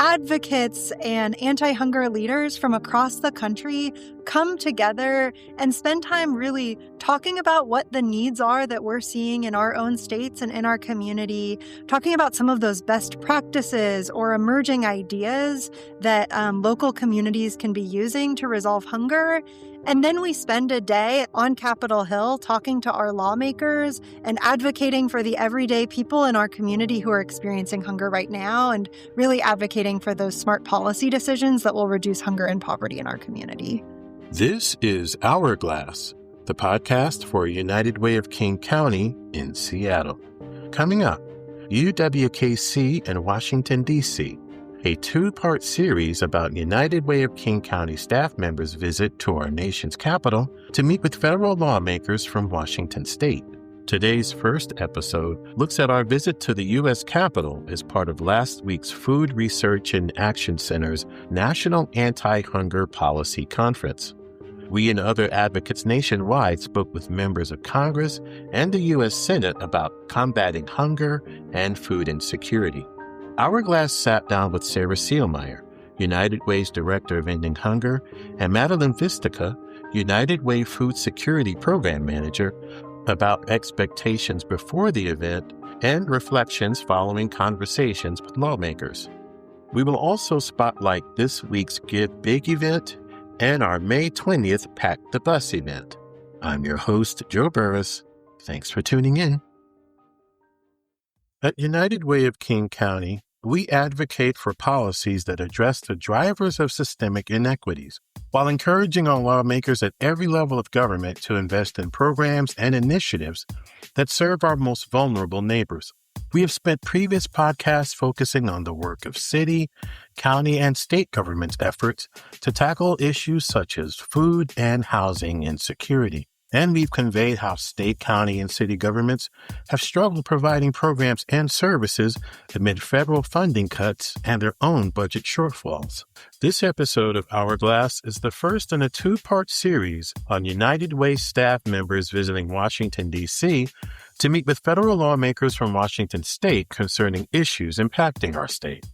advocates and anti-hunger leaders from across the country come together and spend time really talking about what the needs are that we're seeing in our own states and in our community, talking about some of those best practices or emerging ideas that local communities can be using to resolve hunger. And then we spend a day on Capitol Hill talking to our lawmakers and advocating for the everyday people in our community who are experiencing hunger right now and really advocating for those smart policy decisions that will reduce hunger and poverty in our community. This is Hourglass, the podcast for United Way of King County in Seattle. Coming up, UWKC and Washington, D.C., a two-part series about United Way of King County staff members' visit to our nation's capital to meet with federal lawmakers from Washington state. Today's first episode looks at our visit to the U.S. Capitol as part of last week's Food Research and Action Center's National Anti-Hunger Policy Conference. We and other advocates nationwide spoke with members of Congress and the U.S. Senate about combating hunger and food insecurity. Hourglass sat down with Sara Seelmeyer, United Way's Director of Ending Hunger, and Madeleine Vistica, United Way Food Security Program Manager, about expectations before the event and reflections following conversations with lawmakers. We will also spotlight this week's GiveBIG event and our May 20th Pack the Bus event. I'm your host, Joe Burris. Thanks for tuning in. At United Way of King County, we advocate for policies that address the drivers of systemic inequities, while encouraging our lawmakers at every level of government to invest in programs and initiatives that serve our most vulnerable neighbors. We have spent previous podcasts focusing on the work of city, county, and state governments' efforts to tackle issues such as food and housing insecurity. And we've conveyed how state, county, and city governments have struggled providing programs and services amid federal funding cuts and their own budget shortfalls. This episode of Hourglass is the first in a two-part series on United Way staff members visiting Washington, D.C. to meet with federal lawmakers from Washington state concerning issues impacting our state.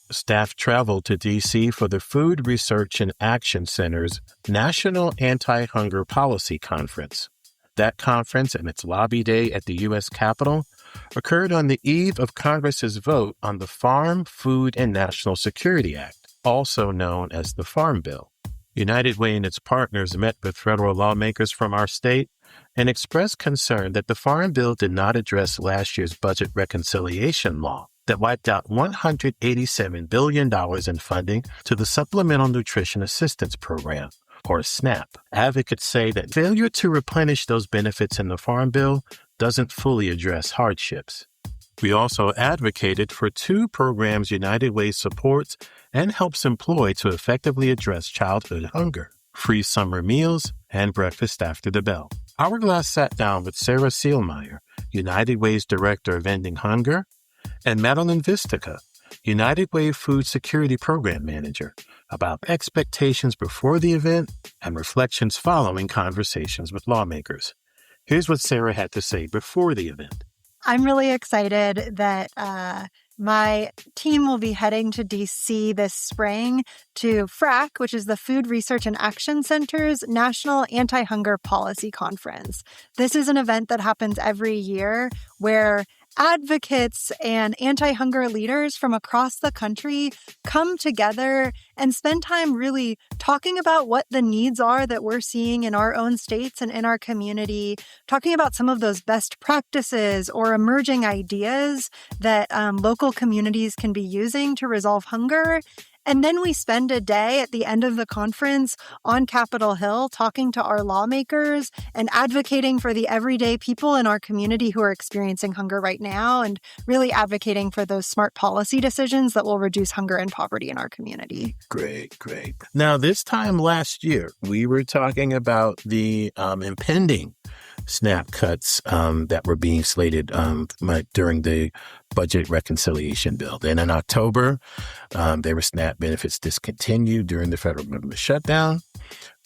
Staff traveled to D.C. for the Food Research and Action Center's National Anti-Hunger Policy Conference. That conference and its lobby day at the U.S. Capitol occurred on the eve of Congress's vote on the Farm, Food, and National Security Act, also known as the Farm Bill. United Way and its partners met with federal lawmakers from our state and expressed concern that the Farm Bill did not address last year's budget reconciliation law that wiped out $187 billion in funding to the Supplemental Nutrition Assistance Program, or SNAP. Advocates say that failure to replenish those benefits in the Farm Bill doesn't fully address hardships. We also advocated for two programs United Way supports and helps employ to effectively address childhood hunger: free summer meals and breakfast after the bell. Hourglass sat down with Sara Seelmeyer, United Way's Director of Ending Hunger, and Madeleine Vistica, United Way Food Security Program Manager, about expectations before the event and reflections following conversations with lawmakers. Here's what Sara had to say before the event. I'm really excited that my team will be heading to D.C. this spring to FRAC, which is the Food Research and Action Center's National Anti-Hunger Policy Conference. This is an event that happens every year where advocates and anti-hunger leaders from across the country come together and spend time really talking about what the needs are that we're seeing in our own states and in our community, talking about some of those best practices or emerging ideas that local communities can be using to resolve hunger. And then we spend a day at the end of the conference on Capitol Hill talking to our lawmakers and advocating for the everyday people in our community who are experiencing hunger right now and really advocating for those smart policy decisions that will reduce hunger and poverty in our community. Great. Now, this time last year, we were talking about the impending SNAP cuts that were being slated during the budget reconciliation bill. Then in October, there were SNAP benefits discontinued during the federal government shutdown.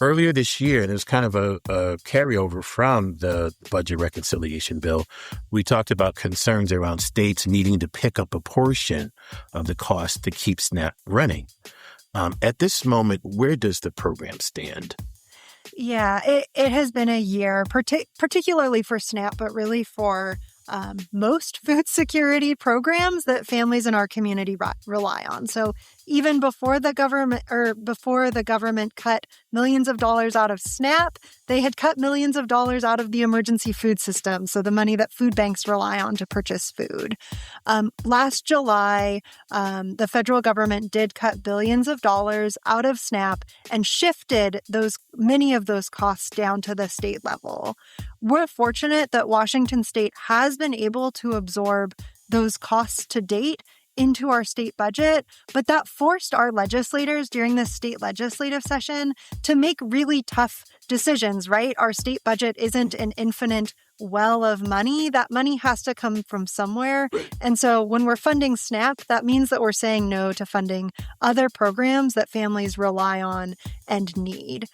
Earlier this year, there's kind of a carryover from the budget reconciliation bill. We talked about concerns around states needing to pick up a portion of the cost to keep SNAP running. At this moment, where does the program stand? Yeah, it has been a year, particularly for SNAP, but really for most food security programs that families in our community rely on. So even before the government cut millions of dollars out of SNAP, they had cut millions of dollars out of the emergency food system, so the money that food banks rely on to purchase food. Last July, the federal government did cut billions of dollars out of SNAP and shifted many of those costs down to the state level. We're fortunate that Washington State has been able to absorb those costs to date into our state budget, but that forced our legislators during this state legislative session to make really tough decisions, right? Our state budget isn't an infinite well of money. That money has to come from somewhere. And so when we're funding SNAP, that means that we're saying no to funding other programs that families rely on and need.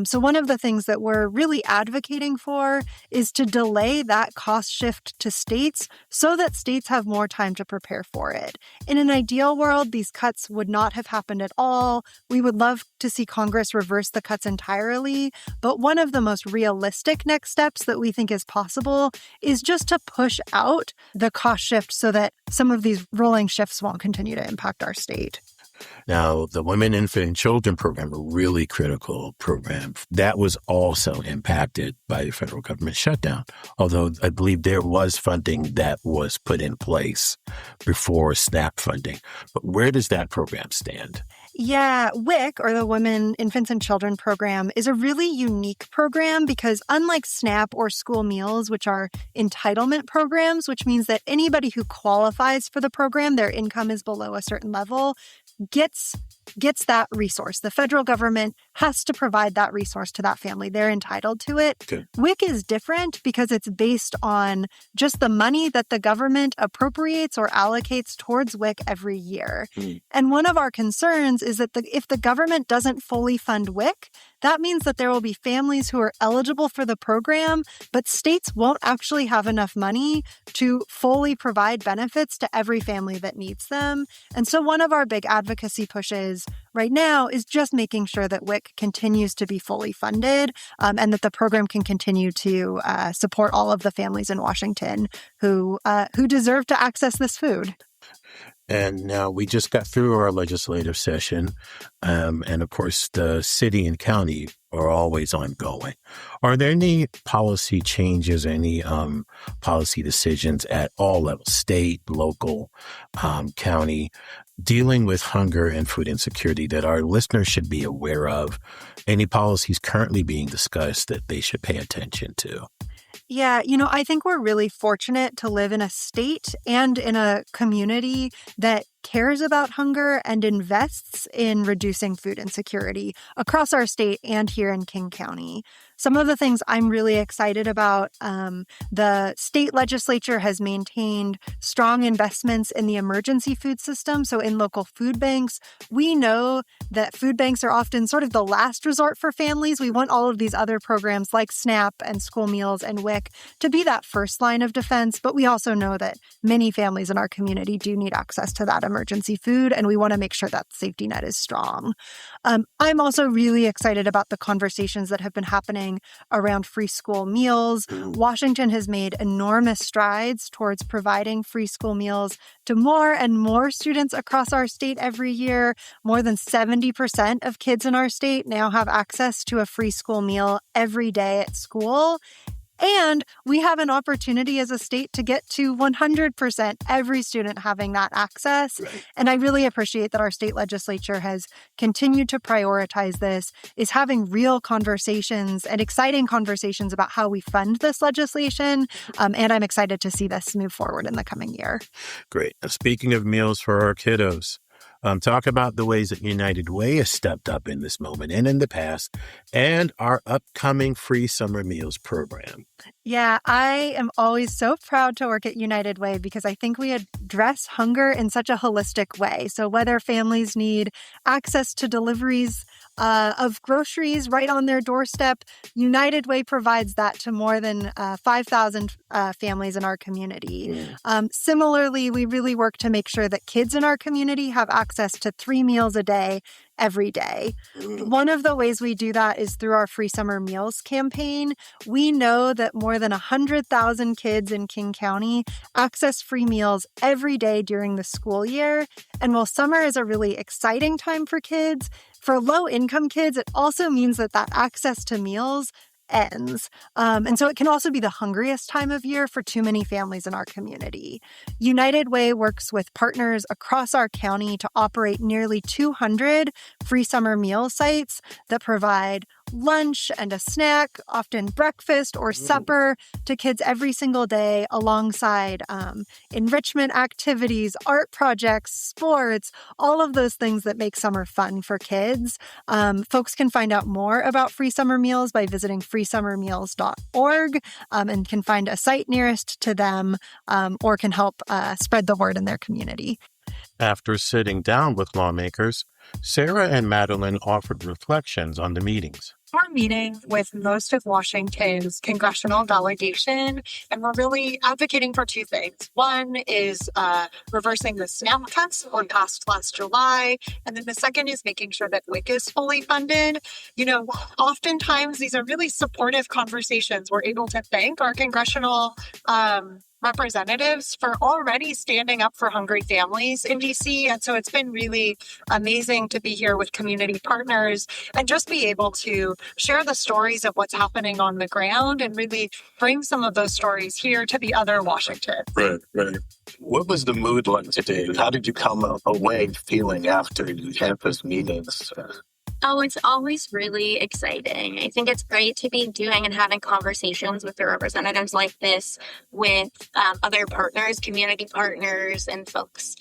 So one of the things that we're really advocating for is to delay that cost shift to states so that states have more time to prepare for it. In an ideal world, these cuts would not have happened at all. We would love to see Congress reverse the cuts entirely. But one of the most realistic next steps that we think is possible is just to push out the cost shift so that some of these rolling shifts won't continue to impact our state. Now, the Women, Infant, and Children program, a really critical program, that was also impacted by the federal government shutdown, although I believe there was funding that was put in place before SNAP funding. But where does that program stand? Yeah, WIC, or the Women, Infants, and Children program, is a really unique program because unlike SNAP or school meals, which are entitlement programs, which means that anybody who qualifies for the program, their income is below a certain level, gets that resource. The federal government has to provide that resource to that family. They're entitled to it. Okay. WIC is different because it's based on just the money that the government appropriates or allocates towards WIC every year. And one of our concerns is that if the government doesn't fully fund WIC, that means that there will be families who are eligible for the program, but states won't actually have enough money to fully provide benefits to every family that needs them. And so one of our big advocacy pushes right now is just making sure that WIC continues to be fully funded and that the program can continue to support all of the families in Washington who deserve to access this food. And now we just got through our legislative session. And of course, the city and county are always ongoing. Are there any policy changes, any policy decisions at all levels, state, local, county, dealing with hunger and food insecurity that our listeners should be aware of? Any policies currently being discussed that they should pay attention to? Yeah, I think we're really fortunate to live in a state and in a community that cares about hunger and invests in reducing food insecurity across our state and here in King County. Some of the things I'm really excited about, the state legislature has maintained strong investments in the emergency food system, so in local food banks. We know that food banks are often sort of the last resort for families. We want all of these other programs like SNAP and school meals and WIC to be that first line of defense, but we also know that many families in our community do need access to that emergency food, and we want to make sure that safety net is strong. I'm also really excited about the conversations that have been happening around free school meals. Washington has made enormous strides towards providing free school meals to more and more students across our state every year. More than 70% of kids in our state now have access to a free school meal every day at school. And we have an opportunity as a state to get to 100% every student having that access. Right. And I really appreciate that our state legislature has continued to prioritize this, is having real conversations and exciting conversations about how we fund this legislation. And I'm excited to see this move forward in the coming year. Great. Now, speaking of meals for our kiddos, Talk about the ways that United Way has stepped up in this moment and in the past, and our upcoming free summer meals program. Yeah, I am always so proud to work at United Way because I think we address hunger in such a holistic way. So whether families need access to deliveries of groceries right on their doorstep, United Way provides that to more than 5,000 families in our community. Similarly, we really work to make sure that kids in our community have access to 3 meals a day every day. One of the ways we do that is through our Free Summer Meals campaign. We know that more than 100,000 kids in King County access free meals every day during the school year. And while summer is a really exciting time for kids, for low-income kids, it also means that access to meals ends. And so it can also be the hungriest time of year for too many families in our community. United Way works with partners across our county to operate nearly 200 free summer meal sites that provide lunch and a snack, often breakfast or supper, to kids every single day alongside enrichment activities, art projects, sports, all of those things that make summer fun for kids. Folks can find out more about free summer meals by visiting freesummermeals.org and can find a site nearest to them or can help spread the word in their community. After sitting down with lawmakers, Sara and Madeleine offered reflections on the meetings. We're meeting with most of Washington's congressional delegation, and we're really advocating for 2 things. One is reversing the SNAP cuts that were passed last July, and then the second is making sure that WIC is fully funded. You know, oftentimes these are really supportive conversations. We're able to thank our congressional representatives for already standing up for hungry families in DC. And so it's been really amazing to be here with community partners and just be able to share the stories of what's happening on the ground and really bring some of those stories here to the other Washington. Right. What was the mood like today? How did you come away feeling after you had those meetings? Oh, it's always really exciting. I think it's great to be doing and having conversations with the representatives like this with other partners, community partners, and folks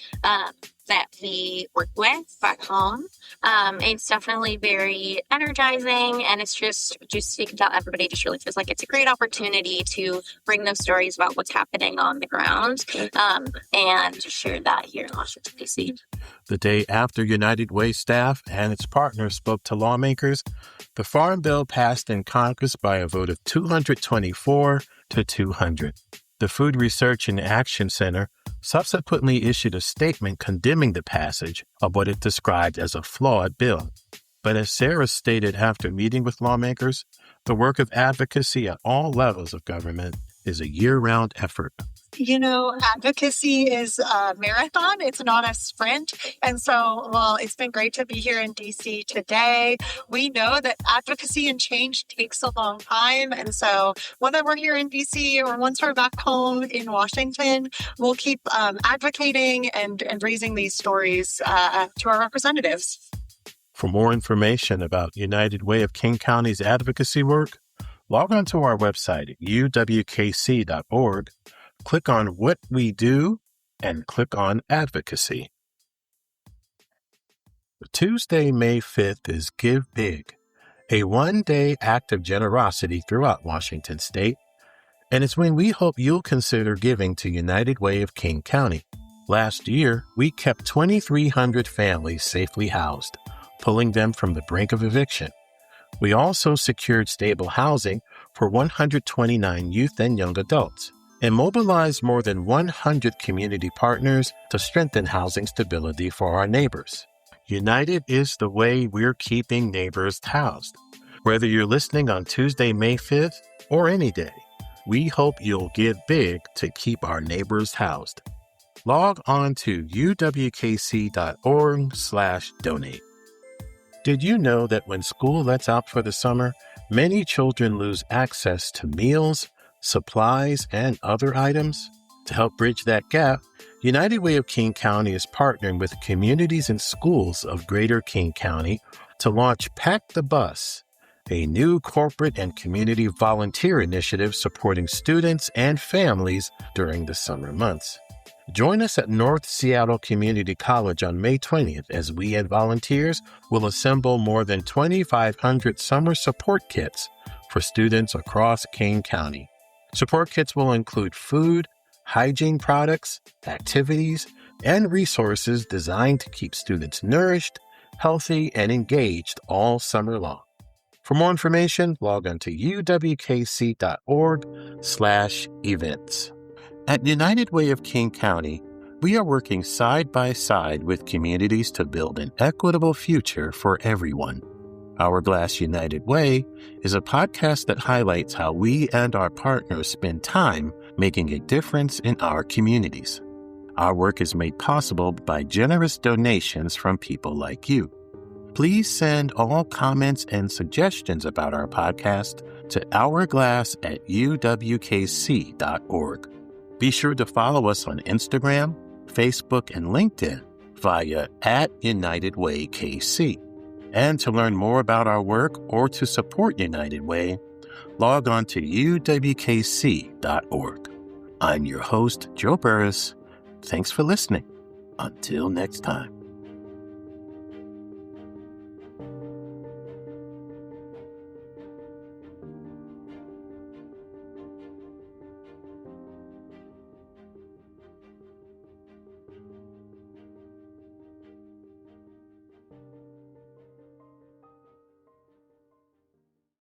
that we work with back home. It's definitely very energizing, and it's just to tell everybody just really feels like it's a great opportunity to bring those stories about what's happening on the ground and share that here in Washington, D.C. The day after United Way staff and its partners spoke to lawmakers, the Farm Bill passed in Congress by a vote of 224 to 200. The Food Research and Action Center subsequently issued a statement condemning the passage of what it described as a flawed bill. But as Sara stated after meeting with lawmakers, the work of advocacy at all levels of government is a year-round effort. You know, advocacy is a marathon. It's not a sprint. And so, well, it's been great to be here in DC today. We know that advocacy and change takes a long time. And so whether we're here in DC or once we're back home in Washington, we'll keep advocating and raising these stories to our representatives. For more information about United Way of King County's advocacy work, log on to our website at uwkc.org. Click on What We Do and click on Advocacy. Tuesday, May 5th is GiveBIG, a one-day act of generosity throughout Washington State, and it's when we hope you'll consider giving to United Way of King County. Last year, we kept 2,300 families safely housed, pulling them from the brink of eviction. We also secured stable housing for 129 youth and young adults, and mobilized more than 100 community partners to strengthen housing stability for our neighbors. United is the way we're keeping neighbors housed. Whether you're listening on Tuesday, May 5th, or any day, we hope you'll give big to keep our neighbors housed. Log on to uwkc.org/donate. Did you know that when school lets out for the summer, many children lose access to meals, supplies, and other items? To help bridge that gap, United Way of King County is partnering with communities and schools of Greater King County to launch Pack the Bus, a new corporate and community volunteer initiative supporting students and families during the summer months. Join us at North Seattle Community College on May 20th as we and volunteers will assemble more than 2,500 summer support kits for students across Kane County. Support kits will include food, hygiene products, activities, and resources designed to keep students nourished, healthy, and engaged all summer long. For more information, log on to uwkc.org/events. At United Way of King County, we are working side by side with communities to build an equitable future for everyone. Hourglass United Way is a podcast that highlights how we and our partners spend time making a difference in our communities. Our work is made possible by generous donations from people like you. Please send all comments and suggestions about our podcast to hourglass@uwkc.org. Be sure to follow us on Instagram, Facebook, and LinkedIn via @UnitedWayKC. And to learn more about our work or to support United Way, log on to uwkc.org. I'm your host, Joe Burris. Thanks for listening. Until next time.